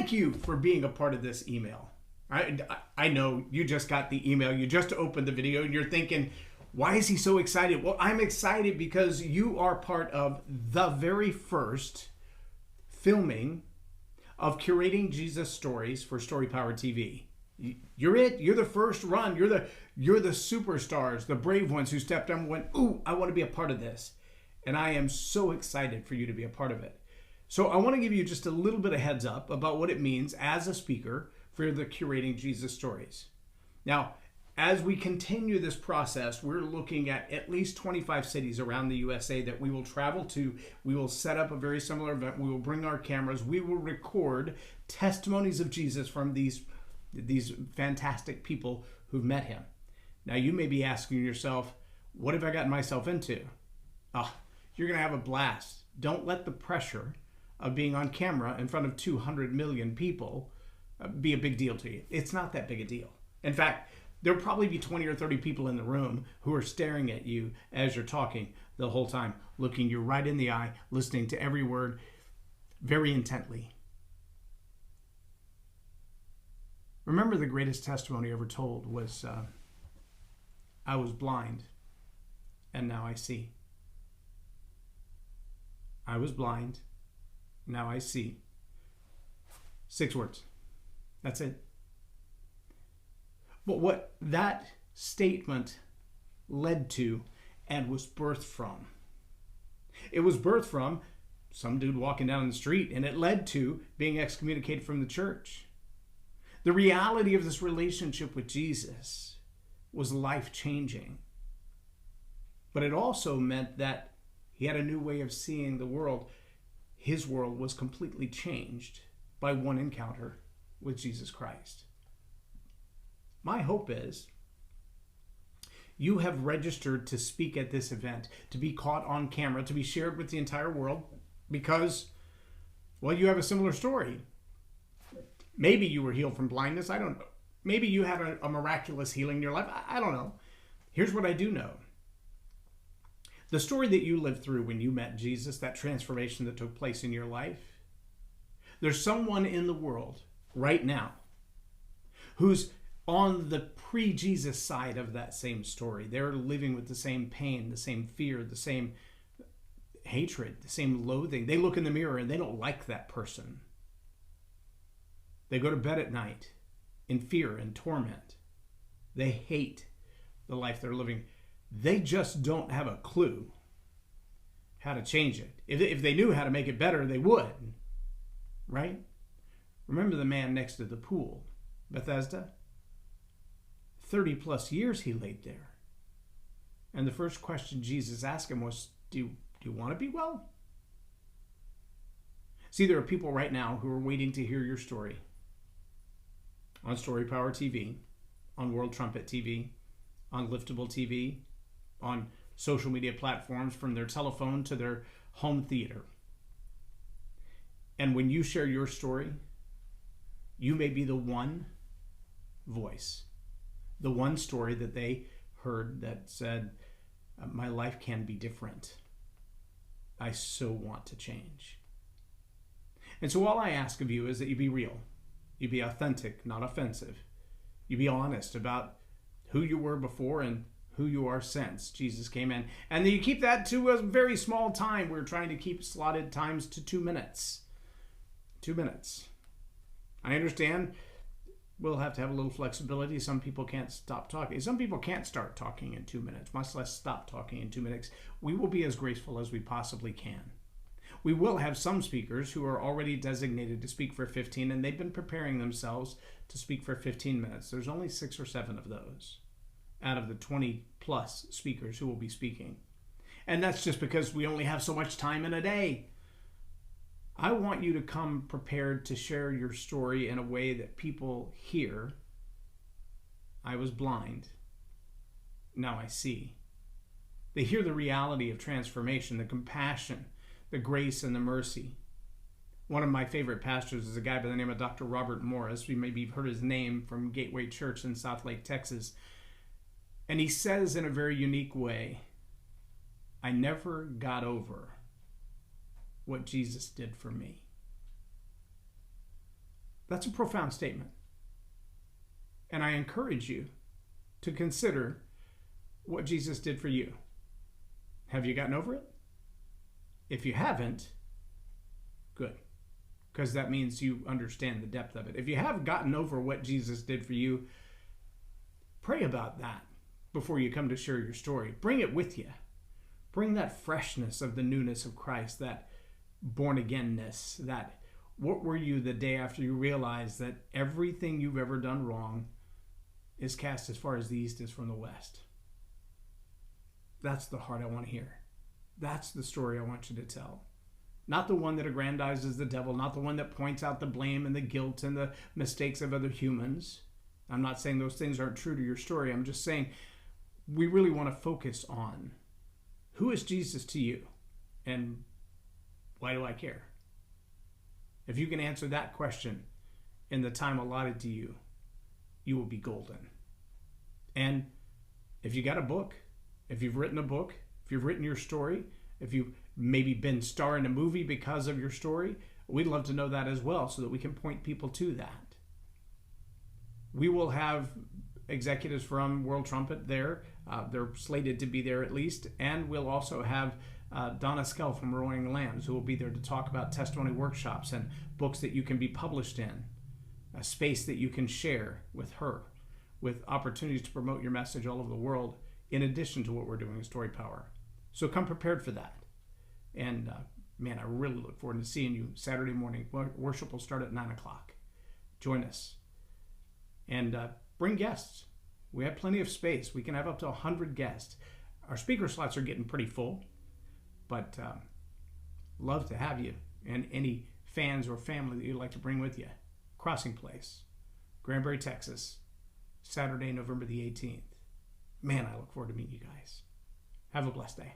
thank you for being a part of this email. I know you just got the email, you just opened the video, and you're thinking, why is he so excited? Well, I'm excited because you are part of the very first filming of Curating Jesus Stories for Story Power TV. You're it. You're the first run. You're the superstars, the brave ones who stepped up and went, ooh, I want to be a part of this. And I am so excited for you to be a part of it. So I want to give you just a little bit of heads up about what it means as a speaker for the Curating Jesus Stories. Now, as we continue this process, we're looking at least 25 cities around the USA that we will travel to. We will set up a very similar event. We will bring our cameras. We will record testimonies of Jesus from these fantastic people who've met him. Now, you may be asking yourself, what have I gotten myself into? You're going to have a blast. Don't let the pressure of being on camera in front of 200 million people be a big deal to you. It's not that big a deal. In fact, there'll probably be 20 or 30 people in the room who are staring at you as you're talking the whole time, looking you right in the eye, listening to every word very intently. Remember, the greatest testimony ever told was, I was blind and now I see. I was blind, now I see. 6 words. That's it. But what that statement led to and was birthed from, it was birthed from some dude walking down the street, and it led to being excommunicated from the church. The reality of this relationship with Jesus was life-changing. But it also meant that he had a new way of seeing the world. His world was completely changed by one encounter with Jesus Christ. My hope is you have registered to speak at this event, to be caught on camera, to be shared with the entire world because, well, you have a similar story. Maybe you were healed from blindness. I don't know. Maybe you had a miraculous healing in your life. I don't know. Here's what I do know. The story that you lived through when you met Jesus, that transformation that took place in your life, there's someone in the world right now who's on the pre-Jesus side of that same story. They're living with the same pain, the same fear, the same hatred, the same loathing. They look in the mirror and they don't like that person. They go to bed at night in fear and torment. They hate the life they're living. They just don't have a clue how to change it. If they knew how to make it better, they would, right? Remember the man next to the pool, Bethesda? 30 plus years he laid there. And the first question Jesus asked him was, do you want to be well? See, there are people right now who are waiting to hear your story on Story Power TV, on World Trumpet TV, on Liftable TV, on social media platforms, from their telephone to their home theater. And when you share your story, you may be the one voice, the one story that they heard that said, my life can be different. I so want to change. And so all I ask of you is that you be real. You be authentic, not offensive. You be honest about who you were before and who you are since Jesus came in. And then you keep that to a very small time. We're trying to keep slotted times to 2 minutes. 2 minutes. I understand we'll have to have a little flexibility. Some people can't stop talking. Some people can't start talking in 2 minutes, much less stop talking in 2 minutes. We will be as graceful as we possibly can. We will have some speakers who are already designated to speak for 15, and they've been preparing themselves to speak for 15 minutes. There's only 6 or 7 of those out of the 20 plus speakers who will be speaking. And that's just because we only have so much time in a day. I want you to come prepared to share your story in a way that people hear, I was blind, now I see. They hear the reality of transformation, the compassion, the grace and the mercy. One of my favorite pastors is a guy by the name of Dr. Robert Morris. You maybe have heard his name from Gateway Church in South Lake, Texas. And he says in a very unique way, I never got over. what Jesus did for me. That's a profound statement. And I encourage you to consider what Jesus did for you. Have you gotten over it? If you haven't, good, because that means you understand the depth of it. If you have gotten over what Jesus did for you, pray about that before you come to share your story. Bring it with you. Bring that freshness of the newness of Christ, that born-againness, that what were you the day after you realized that everything you've ever done wrong is cast as far as the east is from the west. That's the heart I want to hear. That's the story I want you to tell. Not the one that aggrandizes the devil, not the one that points out the blame and the guilt and the mistakes of other humans. I'm not saying those things aren't true to your story. I'm just saying we really want to focus on who is Jesus to you and why do I care? If you can answer that question in the time allotted to you, you will be golden. And if you got a book, if you've written a book, if you've written your story, if you've maybe been star in a movie because of your story, we'd love to know that as well so that we can point people to that. We will have executives from World Trumpet there. They're slated to be there at least. And we'll also have Donna Skell from Roaring Lambs, who will be there to talk about testimony workshops and books that you can be published in, a space that you can share with her, with opportunities to promote your message all over the world, in addition to what we're doing in Story Power. So come prepared for that. And man, I really look forward to seeing you Saturday morning. Worship will start at 9 o'clock. Join us. And bring guests. We have plenty of space. We can have up to 100 guests. Our speaker slots are getting pretty full, but love to have you and any fans or family that you'd like to bring with you. Crossing Place, Granbury, Texas, Saturday, November the 18th. Man, I look forward to meeting you guys. Have a blessed day.